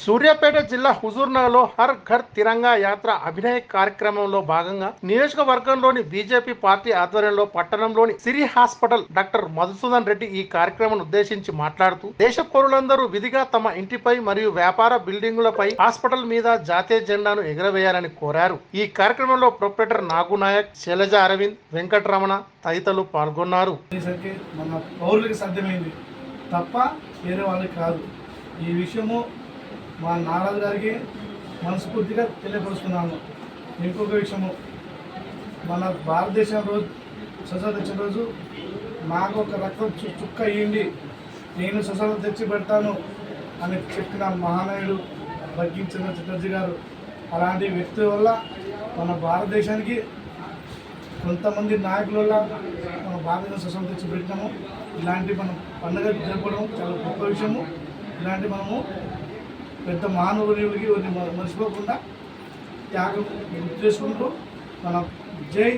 సూర్యాపేట జిల్లా హుజూర్నగర్లో హర్ ఘర్ తిరంగా యాత్ర అభినయ కార్యక్రమంలో భాగంగా నియోజకవర్గంలోని బీజేపీ పార్టీ ఆధ్వర్యంలో పట్టణంలోని సిరి హాస్పిటల్ డాక్టర్ మధుసూదన్ రెడ్డి ఈ కార్యక్రమాన్ని ఉద్దేశించి మాట్లాడుతూ దేశ పౌరులందరూ విధిగా తమ ఇంటిపై మరియు వ్యాపార బిల్డింగులపై హాస్పిటల్ మీద జాతీయ జెండాను ఎగరవేయాలని కోరారు. ఈ కార్యక్రమంలో ప్రొపరేటర్ నాగునాయక్, శైలజ అరవింద్, వెంకటరమణ తదితరులు పాల్గొన్నారు. తప్ప వేరే వాళ్ళకి కాదు. ఈ విషయము మా నారాజు గారికి మనస్ఫూర్తిగా తెలియపరుస్తున్నాను. ఇంకొక విషయము, మన భారతదేశం రోజు స్వతంత్రం తెచ్చిన రోజు నాకు ఒక రక్తం చుక్క ఇవ్వండి, నేను స్వతంత్రం తెచ్చి పెడతాను అని చెప్పిన మహానాయుడు భగీరథ్ చటర్జీ గారు. అలాంటి వ్యక్తి వల్ల మన భారతదేశానికి కొంతమంది నాయకుల వల్ల మన భారతదేశం స్వతంత్రం తెచ్చి పెట్టినాము. ఇలాంటి మనం పండుగ జరపడం చాలా గొప్ప విషయము. ఇలాంటి మనము పెద్ద మానవుడికి మర్చిపోకుండా త్యాగం గుర్తు చేసుకుంటూ మన జై